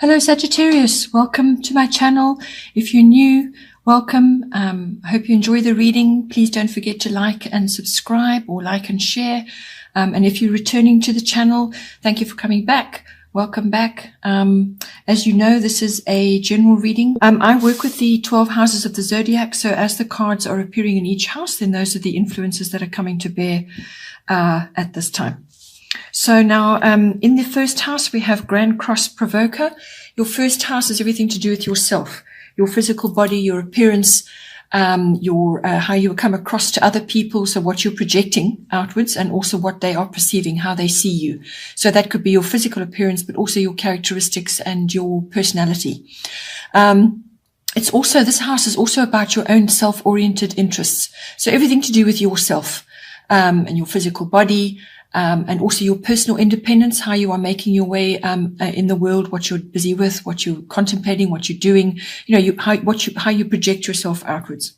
Hello Sagittarius, welcome to my channel. If you're new, welcome. I hope you enjoy the reading. Please don't forget to like and subscribe, or like and share. And if you're returning to the channel, thank you for coming back. Welcome back. As you know, this is a general reading. I work with the 12 houses of the zodiac. So as the cards are appearing in each house, then those are the influences that are coming to bear at this time. So now in the first house, we have Grand Cross Provoker. Your first house is everything to do with yourself, your physical body, your appearance, how you come across to other people. So what you're projecting outwards, and also what they are perceiving, how they see you. So that could be your physical appearance, but also your characteristics and your personality. This house is also about your own self-oriented interests. So everything to do with yourself, and your physical body, and also your personal independence, how you are making your way in the world, what you're busy with, what you're contemplating, what you're doing, how you project yourself outwards.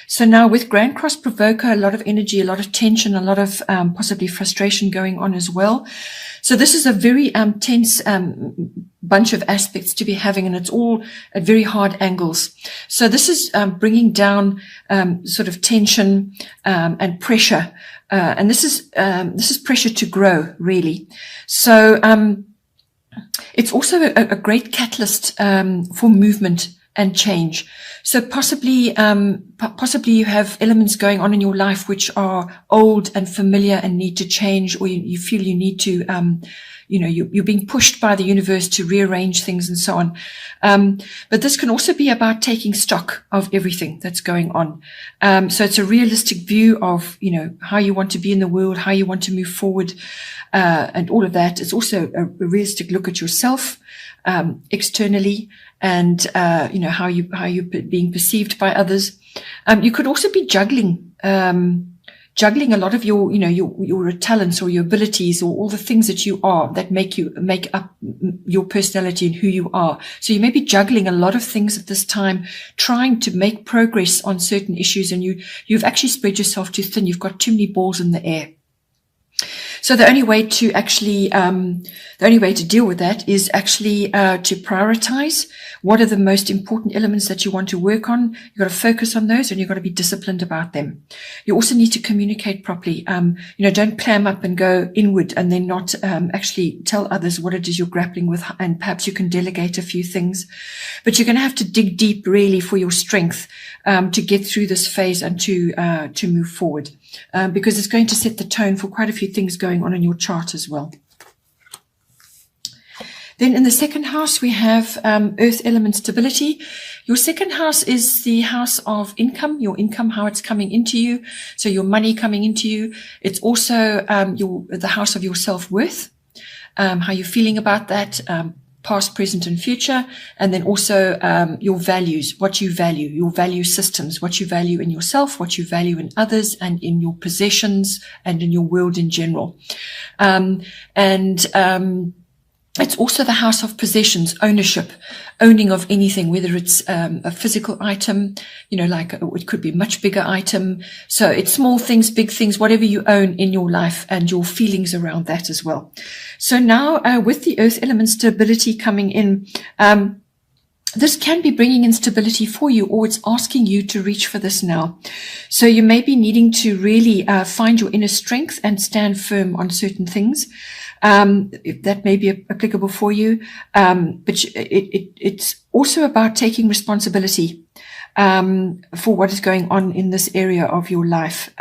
So now with Grand Cross Provoker, a lot of energy, a lot of tension, a lot of possibly frustration going on as well. So this is a very tense bunch of aspects to be having, and it's all at very hard angles. So this is bringing down sort of tension and pressure. And this is pressure to grow, really. So it's also a great catalyst for movement and change. So possibly you have elements going on in your life which are old and familiar and need to change, or you feel you need to you're being pushed by the universe to rearrange things and so on. But this can also be about taking stock of everything that's going on. So it's a realistic view of, how you want to be in the world, how you want to move forward, and all of that. It's also a realistic look at yourself, externally, and, how you're being perceived by others. You could also be juggling a lot of your talents or your abilities, or all the things that you are that make up your personality and who you are. So you may be juggling a lot of things at this time, trying to make progress on certain issues, and you've actually spread yourself too thin. You've got too many balls in the air. So the only way to deal with that is actually to prioritize what are the most important elements that you want to work on. You've got to focus on those, and you've got to be disciplined about them. You also need to communicate properly. Don't clam up and go inward and then not actually tell others what it is you're grappling with, and perhaps you can delegate a few things. But you're going to have to dig deep, really, for your strength to get through this phase and to move forward, because it's going to set the tone for quite a few things going on in your chart as well. Then in the second house, we have earth element stability. Your second house is the house of income, your income, how it's coming into you. So your money coming into you. It's also the house of your self-worth, how you're feeling about that, past, present, and future. And then also your values, what you value, your value systems, what you value in yourself, what you value in others, and in your possessions, and in your world in general. It's also the house of possessions, ownership, owning of anything, whether it's a physical item, it could be a much bigger item. So it's small things, big things, whatever you own in your life, and your feelings around that as well. So now with the earth element stability coming in, this can be bringing in stability for you, or it's asking you to reach for this now. So you may be needing to really find your inner strength and stand firm on certain things. If that may be applicable for you. But it's also about taking responsibility for what is going on in this area of your life.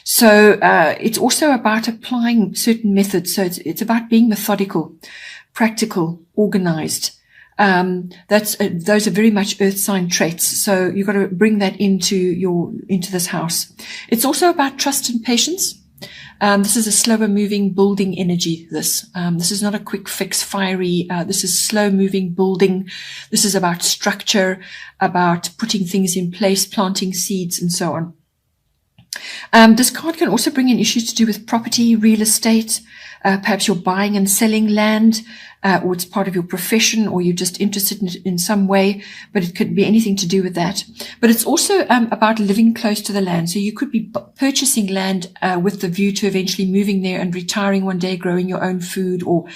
So it's also about applying certain methods. So it's about being methodical, practical, organized. Those are very much earth sign traits. So you've got to bring that into this house. It's also about trust and patience. This is a slower moving, building energy. This is not a quick fix, fiery. This is slow moving, building. This is about structure, about putting things in place, planting seeds, and so on. This card can also bring in issues to do with property, real estate. Perhaps you're buying and selling land. or it's part of your profession, or you're just interested in some way, but it could be anything to do with that. But it's also about living close to the land. So you could be purchasing land with the view to eventually moving there and retiring one day, growing your own food, or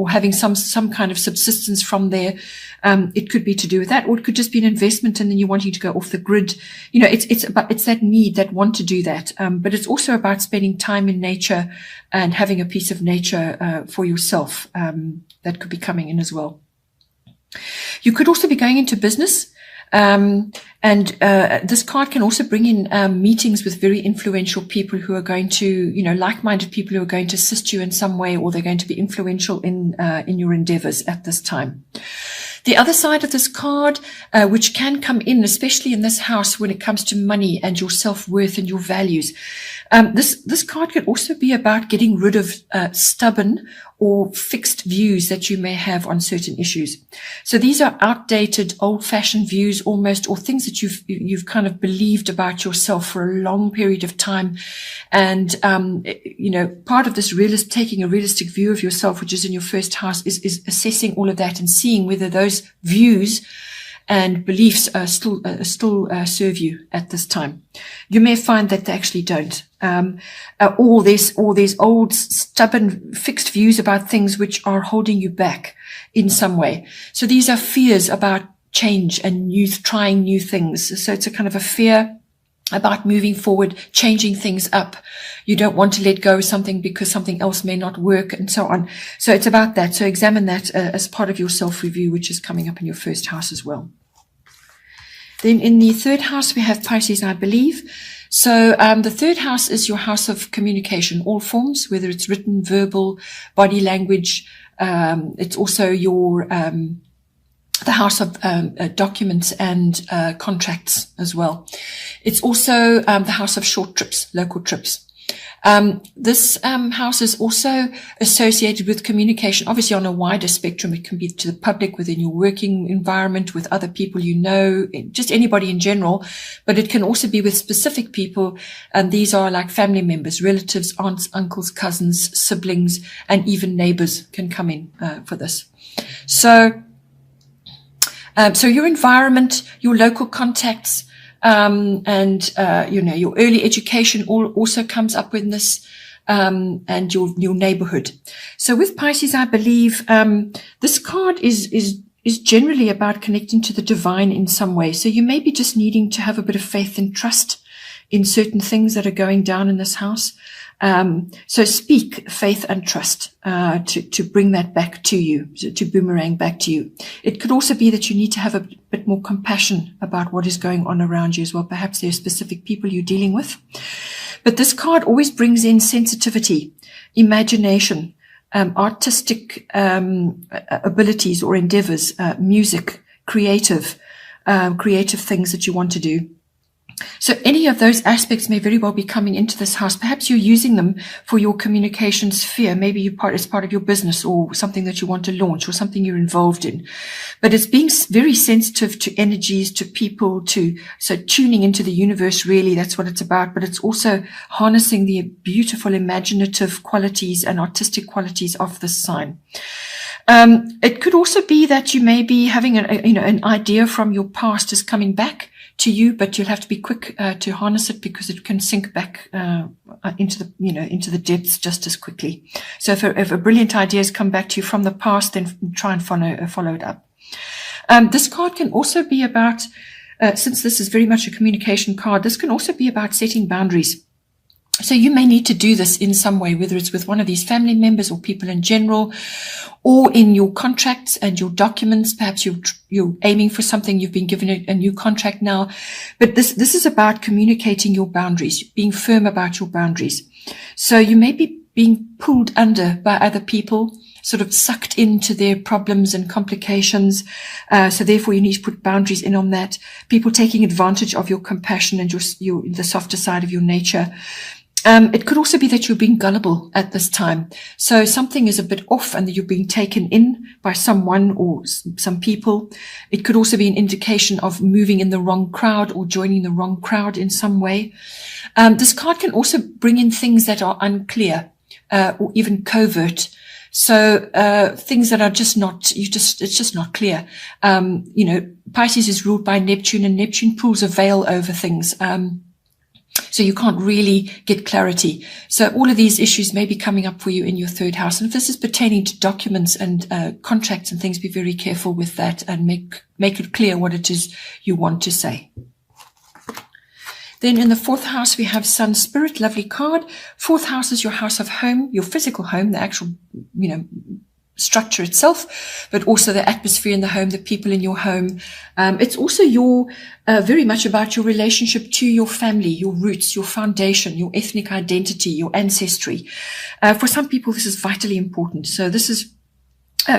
having some kind of subsistence from there. It could be to do with that, or it could just be an investment, and then you're wanting to go off the grid. You know, it's that need, that want to do that. But it's also about spending time in nature and having a piece of nature for yourself. That could be coming in as well. You could also be going into business. This card can also bring in meetings with very influential people who are going to, you know, like-minded people who are going to assist you in some way, or they're going to be influential in your endeavors at this time. The other side of this card, which can come in, especially in this house when it comes to money and your self-worth and your values. This card could also be about getting rid of stubborn or fixed views that you may have on certain issues. So these are outdated, old-fashioned views almost, or things that you've kind of believed about yourself for a long period of time. And, you know, part of this taking a realistic view of yourself, which is in your first house, is assessing all of that and seeing whether those views and beliefs still serve you at this time. You may find that they actually don't. Or there's old, stubborn, fixed views about things which are holding you back in some way. So these are fears about change and trying new things. So it's a kind of a fear about moving forward, changing things up. You don't want to let go of something because something else may not work, and so on. So it's about that. So examine that as part of your self-review, which is coming up in your first house as well. Then in the third house, we have Pisces, I believe. So the third house is your house of communication, all forms, whether it's written, verbal, body language. It's also the house of documents and contracts as well. It's also the house of short trips, local trips. This house is also associated with communication, obviously on a wider spectrum. It can be to the public, within your working environment, with other people you know, just anybody in general, but it can also be with specific people, and these are like family members, relatives, aunts, uncles, cousins, siblings, and even neighbors can come in for this. So your environment, your local contacts, you know, your early education also comes up with this, and your neighborhood. So with Pisces, I believe, this card is generally about connecting to the divine in some way. So you may be just needing to have a bit of faith and trust in certain things that are going down in this house. So speak faith and trust, to bring that back to you, to boomerang back to you. It could also be that you need to have a bit more compassion about what is going on around you as well. Perhaps there are specific people you're dealing with. But this card always brings in sensitivity, imagination, artistic, abilities or endeavors, music, creative things that you want to do. So any of those aspects may very well be coming into this house. Perhaps you're using them for your communication sphere. Maybe it's part of your business, or something that you want to launch, or something you're involved in. But it's being very sensitive to energies, to people, so tuning into the universe, really, that's what it's about. But it's also harnessing the beautiful imaginative qualities and artistic qualities of this sign. It could also be that you may be having an idea from your past is coming back to you, but you'll have to be quick to harness it, because it can sink back into the depths just as quickly. So if a brilliant idea has come back to you from the past, then try and follow it up. This card can also be about, since this is very much a communication card, this can also be about setting boundaries. So you may need to do this in some way, whether it's with one of these family members or people in general, or in your contracts and your documents. Perhaps you're aiming for something, you've been given a new contract now. But this is about communicating your boundaries, being firm about your boundaries. So you may be being pulled under by other people, sort of sucked into their problems and complications. So therefore you need to put boundaries in on that. People taking advantage of your compassion and the softer side of your nature. It could also be that you're being gullible at this time. So something is a bit off and that you're being taken in by someone or some people. It could also be an indication of moving in the wrong crowd or joining the wrong crowd in some way. This card can also bring in things that are unclear or even covert. So things that are just not, it's just not clear. Pisces is ruled by Neptune, and Neptune pulls a veil over things. So you can't really get clarity. So all of these issues may be coming up for you in your third house. And if this is pertaining to documents and contracts and things, be very careful with that and make it clear what it is you want to say. Then in the fourth house, we have Sun Spirit, lovely card. Fourth house is your house of home, your physical home, the actual, structure itself, but also the atmosphere in the home, the people in your home. It's also very much about your relationship to your family, your roots, your foundation, your ethnic identity, your ancestry. For some people, this is vitally important. So this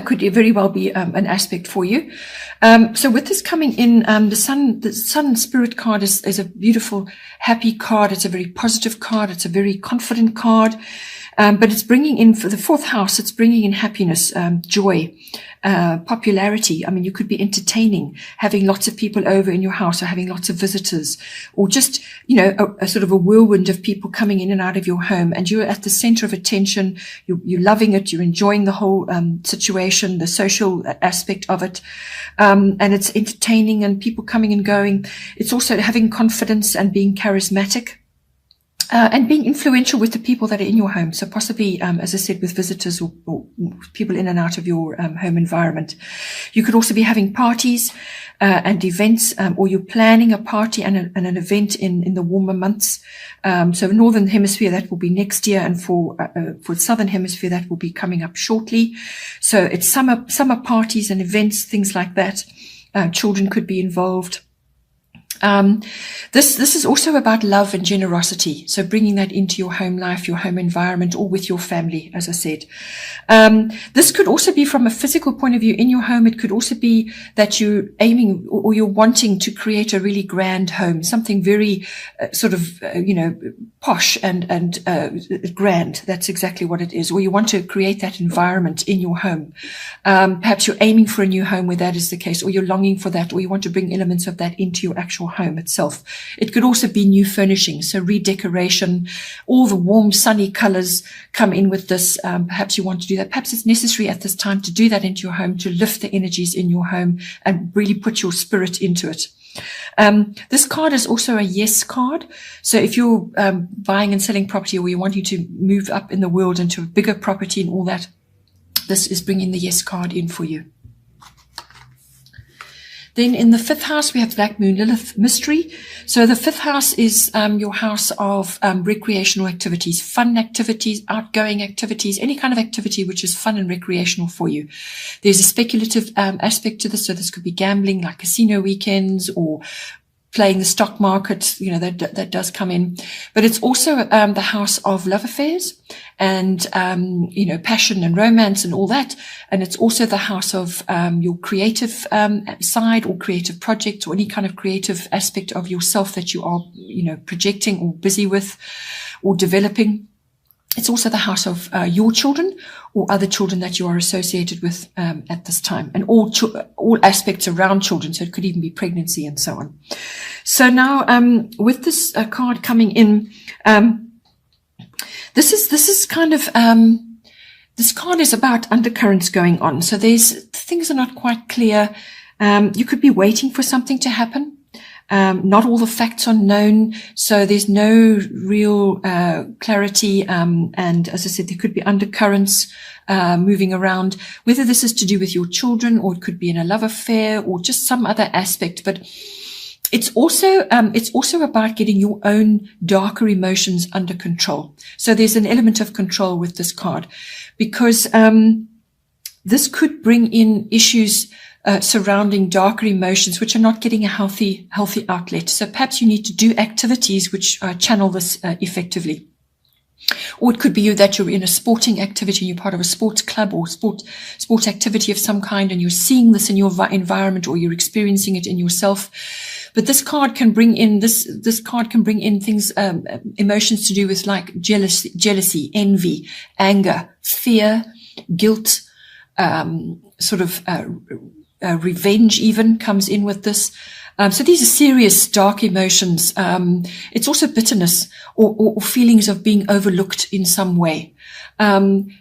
could very well be an aspect for you. So with this coming in, the Sun Spirit card is a beautiful, happy card. It's a very positive card. It's a very confident card. But it's bringing in, for the fourth house, it's bringing in happiness, joy, popularity. I mean, you could be entertaining, having lots of people over in your house, or having lots of visitors, or just, a sort of a whirlwind of people coming in and out of your home. And you're at the center of attention. You're loving it. You're enjoying the whole situation, the social aspect of it. And it's entertaining and people coming and going. It's also having confidence and being charismatic. And being influential with the people that are in your home. So possibly, as I said, with visitors or people in and out of your home environment. You could also be having parties and events, or you're planning a party and an event in the warmer months. So Northern Hemisphere, that will be next year, and for Southern Hemisphere, that will be coming up shortly. So it's summer parties and events, things like that. Children could be involved. This is also about love and generosity. So bringing that into your home life, your home environment, or with your family, as I said. This could also be from a physical point of view in your home. It could also be that you're aiming or you're wanting to create a really grand home, something very posh and grand. That's exactly what it is. Or you want to create that environment in your home. Perhaps you're aiming for a new home where that is the case, or you're longing for that, or you want to bring elements of that into your actual home itself. It could also be new furnishing, so redecoration. All the warm, sunny colors come in with this. Perhaps you want to do that. Perhaps it's necessary at this time to do that into your home, to lift the energies in your home and really put your spirit into it. This card is also a yes card. So if you're buying and selling property, or you want you to move up in the world into a bigger property and all that, this is bringing the yes card in for you. Then in the fifth house, we have Black Moon Lilith mystery. So the fifth house is your house of recreational activities, fun activities, outgoing activities, any kind of activity which is fun and recreational for you. There's a speculative aspect to this. So this could be gambling, like casino weekends, or playing the stock market, that does come in. But it's also the house of love affairs and, passion and romance and all that. And it's also the house of your creative side, or creative projects, or any kind of creative aspect of yourself that you are, projecting or busy with or developing. It's also the house of your children or other children that you are associated with at this time, and all aspects around children. So it could even be pregnancy and so on. So now with this card coming in, this card is about undercurrents going on. So things are not quite clear. You could be waiting for something to happen. Not all the facts are known, so there's no real clarity. And as I said, there could be undercurrents moving around, whether this is to do with your children, or it could be in a love affair, or just some other aspect. But it's also about getting your own darker emotions under control. So there's an element of control with this card, because this could bring in issues surrounding darker emotions, which are not getting a healthy outlet. So perhaps you need to do activities which channel this effectively. Or it could be that you're in a sporting activity, you're part of a sports club or sport activity of some kind, and you're seeing this in your environment, or you're experiencing it in yourself. But this card can bring in this card can bring in things, emotions to do with like jealousy, envy, anger, fear, guilt, revenge even comes in with this. So these are serious, dark emotions. It's also bitterness or feelings of being overlooked in some way.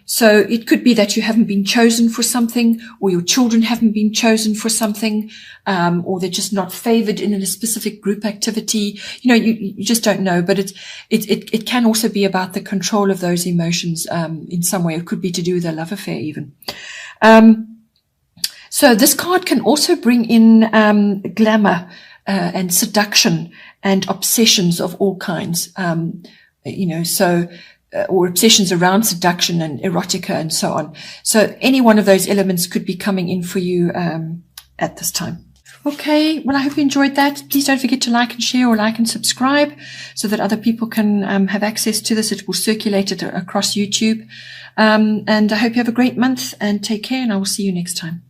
So it could be that you haven't been chosen for something, or your children haven't been chosen for something, or they're just not favored in a specific group activity. You know, you just don't know, but it can also be about the control of those emotions, in some way. It could be to do with a love affair even. So this card can also bring in, glamour, and seduction and obsessions of all kinds. Or obsessions around seduction and erotica and so on. So any one of those elements could be coming in for you at this time. Okay, well, I hope you enjoyed that. Please don't forget to like and share, or like and subscribe, so that other people can have access to this. It will circulate it across YouTube. And I hope you have a great month, and take care, and I will see you next time.